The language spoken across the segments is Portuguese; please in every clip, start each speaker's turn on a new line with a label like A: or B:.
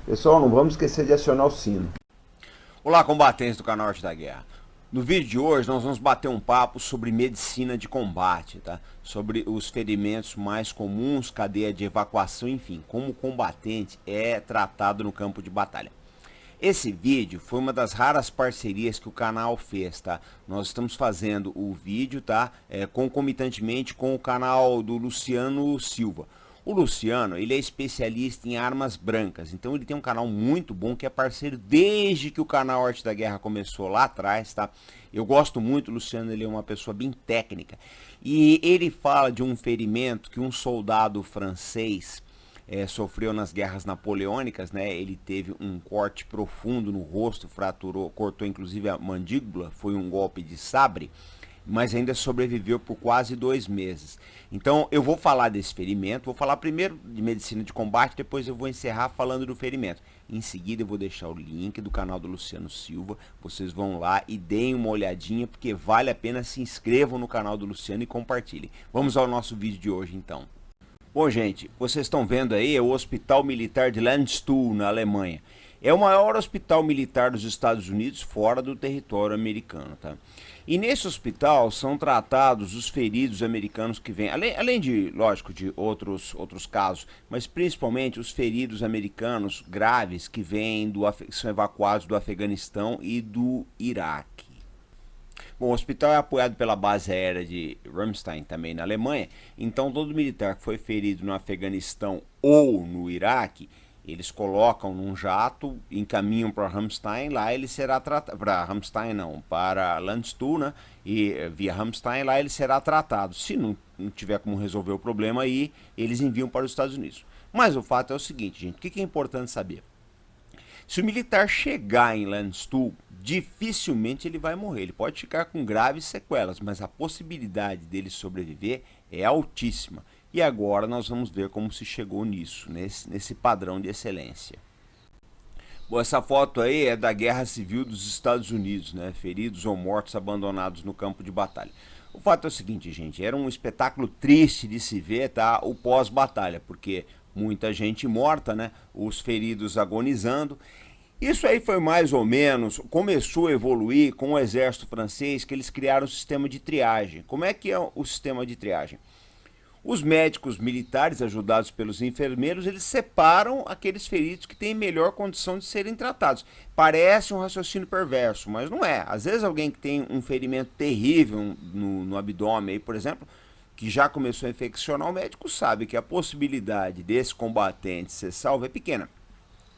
A: Pessoal, não vamos esquecer de acionar o sino.
B: Olá, combatentes do canal Arte da Guerra. No vídeo de hoje nós vamos bater um papo sobre medicina de combate, tá? Sobre os ferimentos mais comuns, cadeia de evacuação, enfim, como o combatente é tratado no campo de batalha. Esse vídeo foi uma das raras parcerias que o canal fez, tá? Nós estamos fazendo o vídeo, tá? Concomitantemente com o canal do Luciano Silva. O Luciano, ele é especialista em armas brancas, então ele tem um canal muito bom que é parceiro desde que o canal Arte da Guerra começou lá atrás, tá? Eu gosto muito do Luciano, ele é uma pessoa bem técnica. E ele fala de um ferimento que um soldado francês sofreu nas guerras napoleônicas, né? Ele teve um corte profundo no rosto, fraturou, cortou inclusive a mandíbula, foi um golpe de sabre, mas ainda sobreviveu por quase 2 meses. Então eu vou falar desse ferimento, vou falar primeiro de medicina de combate, depois eu vou encerrar falando do ferimento. Em seguida eu vou deixar o link do canal do Luciano Silva, vocês vão lá e deem uma olhadinha, porque vale a pena, se inscrevam no canal do Luciano e compartilhem. Vamos ao nosso vídeo de hoje então. Bom, gente, vocês estão vendo aí, é o Hospital Militar de Landstuhl, na Alemanha. É o maior hospital militar dos Estados Unidos fora do território americano, tá? E nesse hospital são tratados os feridos americanos que vêm, além de, lógico, de outros casos, mas principalmente os feridos americanos graves que vêm que são evacuados do Afeganistão e do Iraque. Bom, o hospital é apoiado pela base aérea de Ramstein, também na Alemanha, então todo militar que foi ferido no Afeganistão ou no Iraque, eles colocam num jato, encaminham para Ramstein, lá ele será tratado, para Ramstein não, para Landstuhl, né, e via Ramstein, lá ele será tratado. Se não tiver como resolver o problema aí, eles enviam para os Estados Unidos. Mas o fato é o seguinte, gente, o que é importante saber? Se o militar chegar em Landstuhl, dificilmente ele vai morrer. Ele pode ficar com graves sequelas, mas a possibilidade dele sobreviver é altíssima. E agora nós vamos ver como se chegou nisso, nesse padrão de excelência. Bom, essa foto aí é da Guerra Civil dos Estados Unidos, né? Feridos ou mortos abandonados no campo de batalha. O fato é o seguinte, gente, era um espetáculo triste de se ver, tá? O pós-batalha, porque muita gente morta, né? Os feridos agonizando. Isso aí foi mais ou menos, começou a evoluir com o exército francês, que eles criaram um sistema de triagem. Como é que é o sistema de triagem? Os médicos militares, ajudados pelos enfermeiros, eles separam aqueles feridos que têm melhor condição de serem tratados. Parece um raciocínio perverso, mas não é. Às vezes alguém que tem um ferimento terrível no abdômen, aí, por exemplo, que já começou a infeccionar, o médico sabe que a possibilidade desse combatente ser salvo é pequena.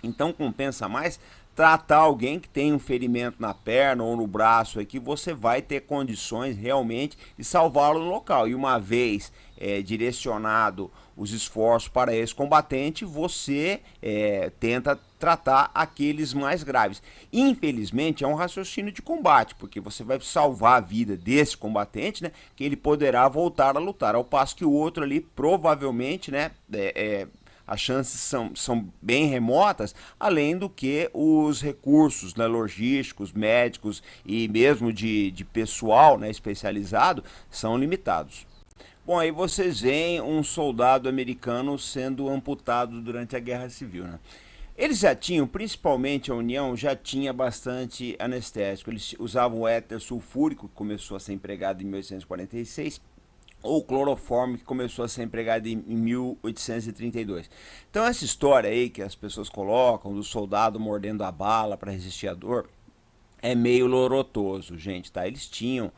B: Então compensa mais tratar alguém que tem um ferimento na perna ou no braço aí, que você vai ter condições realmente de salvá-lo no local. E uma vez direcionado os esforços para esse combatente, você tenta tratar aqueles mais graves. Infelizmente é um raciocínio de combate, porque você vai salvar a vida desse combatente, né, que ele poderá voltar a lutar, ao passo que o outro ali provavelmente, né, as chances são bem remotas, além do que os recursos, né, logísticos, médicos e mesmo de pessoal, né, especializado são limitados. Bom, aí vocês veem um soldado americano sendo amputado durante a Guerra Civil, né? Eles já tinham, principalmente a União, já tinha bastante anestésico. Eles usavam o éter sulfúrico, que começou a ser empregado em 1846, ou cloroforme, que começou a ser empregado em 1832. Então essa história aí que as pessoas colocam do soldado mordendo a bala para resistir à dor é meio lorotoso, gente, tá? Eles tinham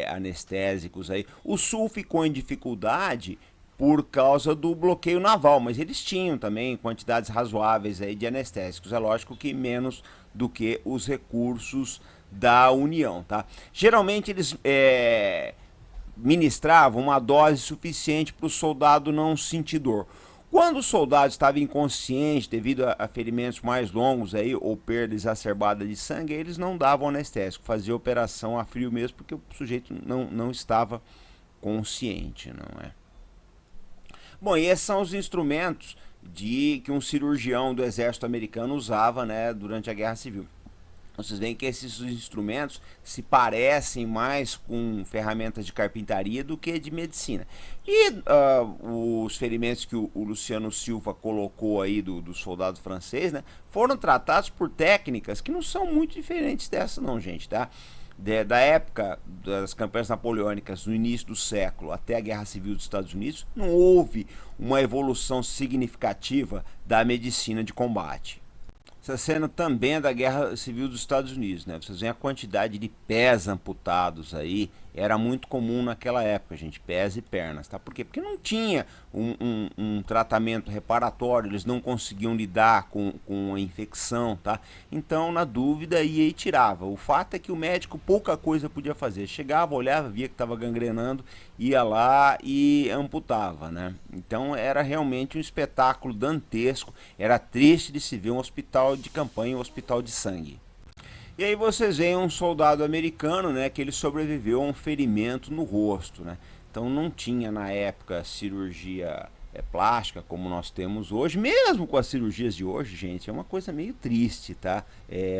B: anestésicos aí. O Sul ficou em dificuldade por causa do bloqueio naval, mas eles tinham também quantidades razoáveis aí de anestésicos. É lógico que menos do que os recursos da União, tá? Geralmente eles ministravam uma dose suficiente para o soldado não sentir dor. Quando o soldado estava inconsciente devido a ferimentos mais longos aí, ou perda exacerbada de sangue, eles não davam anestésico, faziam operação a frio mesmo, porque o sujeito não estava consciente, não é? Bom, e esses são os instrumentos que um cirurgião do exército americano usava, né, durante a Guerra Civil. Vocês veem que esses instrumentos se parecem mais com ferramentas de carpintaria do que de medicina. E os ferimentos que o Luciano Silva colocou aí do soldado francês, né, foram tratados por técnicas que não são muito diferentes dessa não, gente, tá? Da época das campanhas napoleônicas, no início do século, até a Guerra Civil dos Estados Unidos, não houve uma evolução significativa da medicina de combate. Essa cena também é da Guerra Civil dos Estados Unidos, né? Vocês veem a quantidade de pés amputados aí, era muito comum naquela época, gente, pés e pernas, tá? Por quê? Porque não tinha um tratamento reparatório, eles não conseguiam lidar com a infecção, tá? Então, na dúvida, ia e tirava. O fato é que o médico pouca coisa podia fazer. Chegava, olhava, via que estava gangrenando, ia lá e amputava, né? Então, era realmente um espetáculo dantesco, era triste de se ver um hospital de campanha, um hospital de sangue. E aí vocês veem um soldado americano, né, que ele sobreviveu a um ferimento no rosto, né? Então não tinha na época cirurgia plástica como nós temos hoje, mesmo com as cirurgias de hoje, gente, é uma coisa meio triste, tá?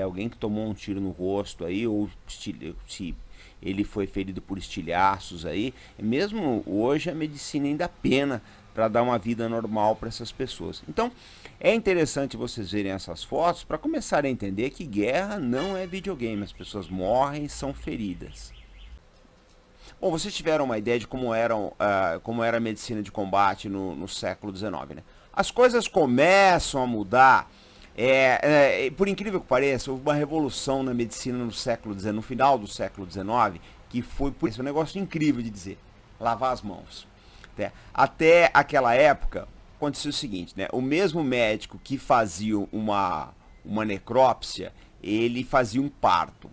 B: Alguém que tomou um tiro no rosto aí, ou se ele foi ferido por estilhaços aí, mesmo hoje a medicina ainda pena para dar uma vida normal para essas pessoas. Então, é interessante vocês verem essas fotos para começar a entender que guerra não é videogame, as pessoas morrem e são feridas. Bom, vocês tiveram uma ideia de como era a medicina de combate no século XIX, né? As coisas começam a mudar, por incrível que pareça, houve uma revolução na medicina no século XIX, no final do século XIX, que foi por isso, um negócio incrível de dizer, lavar as mãos. Até aquela época, aconteceu o seguinte, né? O mesmo médico que fazia uma necrópsia, ele fazia um parto.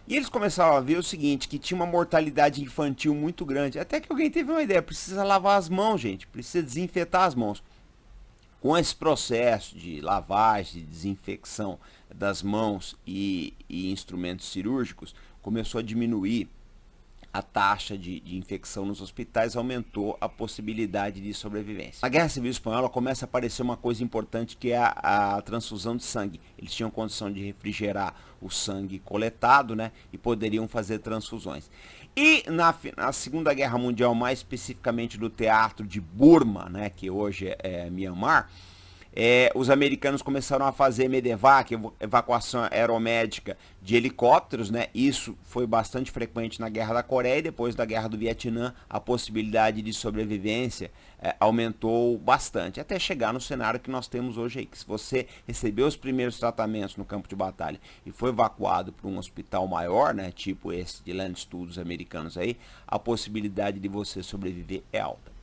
B: E eles começaram a ver o seguinte, que tinha uma mortalidade infantil muito grande. Até que alguém teve uma ideia, precisa lavar as mãos, gente, precisa desinfetar as mãos. Com esse processo de lavagem, de desinfecção das mãos e instrumentos cirúrgicos, começou a diminuir a taxa de infecção nos hospitais, aumentou a possibilidade de sobrevivência. Na Guerra Civil Espanhola começa a aparecer uma coisa importante, que é a transfusão de sangue. Eles tinham condição de refrigerar o sangue coletado, né, e poderiam fazer transfusões. E na Segunda Guerra Mundial, mais especificamente do teatro de Burma, né, que hoje é Myanmar, os americanos começaram a fazer medevac, evacuação aeromédica de helicópteros, né? Isso foi bastante frequente na Guerra da Coreia, e depois da Guerra do Vietnã a possibilidade de sobrevivência aumentou bastante, até chegar no cenário que nós temos hoje aí, que se você recebeu os primeiros tratamentos no campo de batalha e foi evacuado para um hospital maior, né, tipo esse de Landstuhl dos americanos aí, a possibilidade de você sobreviver é alta.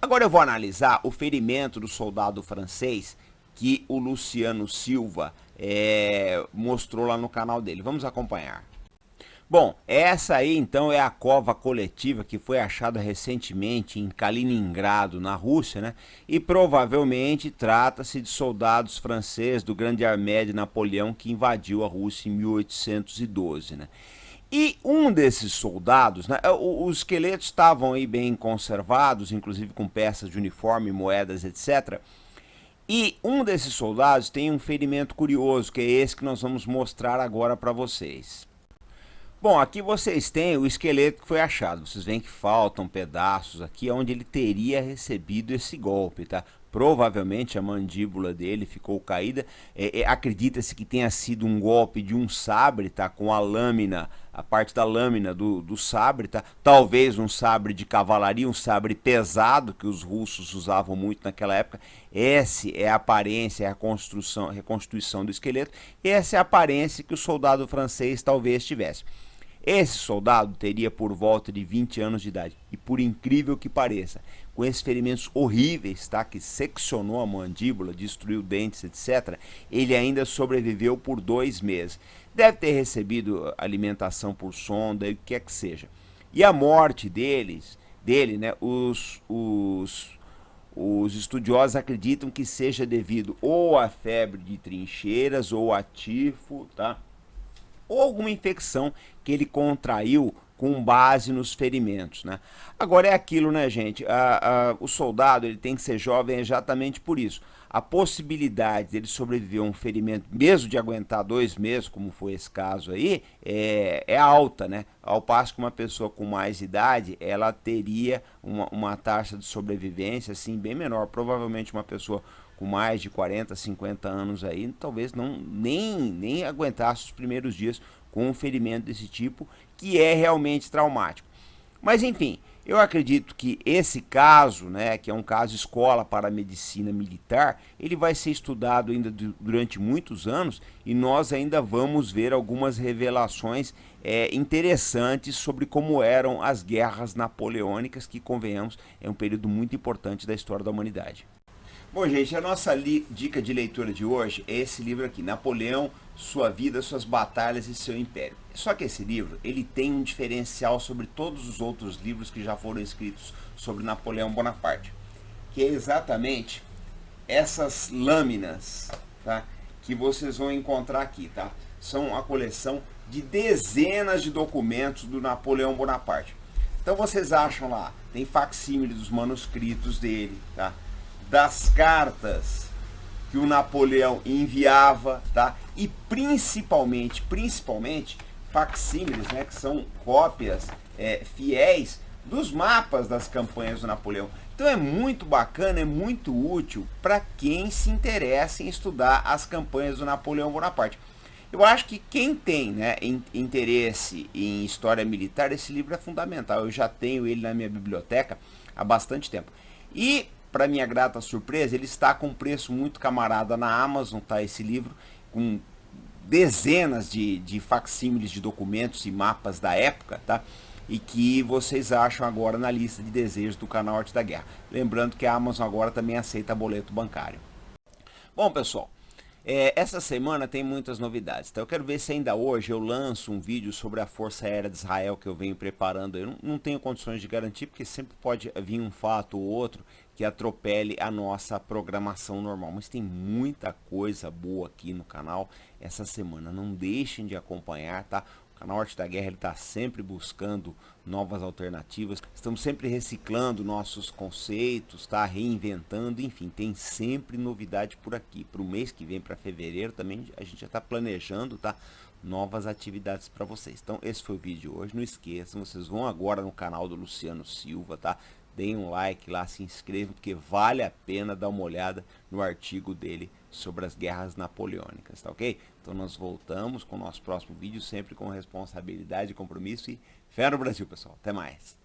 B: Agora eu vou analisar o ferimento do soldado francês que o Luciano Silva mostrou lá no canal dele. Vamos acompanhar. Bom, essa aí então é a cova coletiva que foi achada recentemente em Kaliningrado, na Rússia, né? E provavelmente trata-se de soldados franceses do Grande Armée de Napoleão que invadiu a Rússia em 1812, né? E um desses soldados, né, os esqueletos estavam aí bem conservados, inclusive com peças de uniforme, moedas, etc. E um desses soldados tem um ferimento curioso, que é esse que nós vamos mostrar agora para vocês. Bom, aqui vocês têm o esqueleto que foi achado. Vocês veem que faltam pedaços aqui onde ele teria recebido esse golpe, tá? Provavelmente a mandíbula dele ficou caída. Acredita-se que tenha sido um golpe de um sabre, tá? Com a lâmina, a parte da lâmina do sabre, tá? Talvez um sabre de cavalaria, um sabre pesado que os russos usavam muito naquela época. Essa é a aparência, é a reconstituição do esqueleto. Essa é a aparência que o soldado francês talvez tivesse. Esse soldado teria por volta de 20 anos de idade. E por incrível que pareça, com esses ferimentos horríveis, tá, que seccionou a mandíbula, destruiu dentes, etc., ele ainda sobreviveu por 2 meses. Deve ter recebido alimentação por sonda, o que quer que seja. E a morte dele, né, os estudiosos acreditam que seja devido ou à febre de trincheiras, ou a tifo, tá? Ou alguma infecção que ele contraiu com base nos ferimentos, né? Agora é aquilo, né, gente? O soldado ele tem que ser jovem exatamente por isso. A possibilidade dele sobreviver a um ferimento, mesmo de aguentar 2 meses, como foi esse caso aí, é alta, né? Ao passo que uma pessoa com mais idade, ela teria uma taxa de sobrevivência, assim, bem menor. Provavelmente uma pessoa com mais de 40, 50 anos aí, talvez nem aguentasse os primeiros dias com um ferimento desse tipo, que é realmente traumático. Mas enfim, eu acredito que esse caso, né, que é um caso escola para a medicina militar, ele vai ser estudado ainda durante muitos anos e nós ainda vamos ver algumas revelações interessantes sobre como eram as guerras napoleônicas, que, convenhamos, é um período muito importante da história da humanidade. Bom, gente, a nossa dica de leitura de hoje é esse livro aqui, Napoleão, Sua Vida, Suas Batalhas e Seu Império. Só que esse livro, ele tem um diferencial sobre todos os outros livros que já foram escritos sobre Napoleão Bonaparte, que é exatamente essas lâminas, tá, que vocês vão encontrar aqui, tá? São a coleção de dezenas de documentos do Napoleão Bonaparte. Então vocês acham lá, tem facsímile dos manuscritos dele, tá? Das cartas que o Napoleão enviava, tá? E principalmente facsímiles, né, que são cópias fiéis dos mapas das campanhas do Napoleão. Então é muito bacana, é muito útil para quem se interessa em estudar as campanhas do Napoleão Bonaparte. Eu acho que quem tem, né, interesse em história militar, esse livro é fundamental. Eu já tenho ele na minha biblioteca há bastante tempo. E para minha grata surpresa, ele está com um preço muito camarada na Amazon, tá? Esse livro, com dezenas de facsímiles de documentos e mapas da época, tá? E que vocês acham agora na lista de desejos do canal Arte da Guerra. Lembrando que a Amazon agora também aceita boleto bancário. Bom, pessoal, essa semana tem muitas novidades, então eu quero ver se ainda hoje eu lanço um vídeo sobre a Força Aérea de Israel que eu venho preparando. Eu não tenho condições de garantir, porque sempre pode vir um fato ou outro que atropele a nossa programação normal, mas tem muita coisa boa aqui no canal essa semana, não deixem de acompanhar, tá? O canal Arte da Guerra está sempre buscando novas alternativas, estamos sempre reciclando nossos conceitos, tá? Reinventando, enfim, tem sempre novidade por aqui. Para o mês que vem, para fevereiro, também a gente já está planejando, tá? Novas atividades para vocês. Então esse foi o vídeo de hoje, não esqueçam, vocês vão agora no canal do Luciano Silva, tá? Deem um like lá, se inscrevam, porque vale a pena dar uma olhada no artigo dele sobre as guerras napoleônicas, tá ok? Então nós voltamos com o nosso próximo vídeo, sempre com responsabilidade e compromisso, e fé no Brasil, pessoal. Até mais!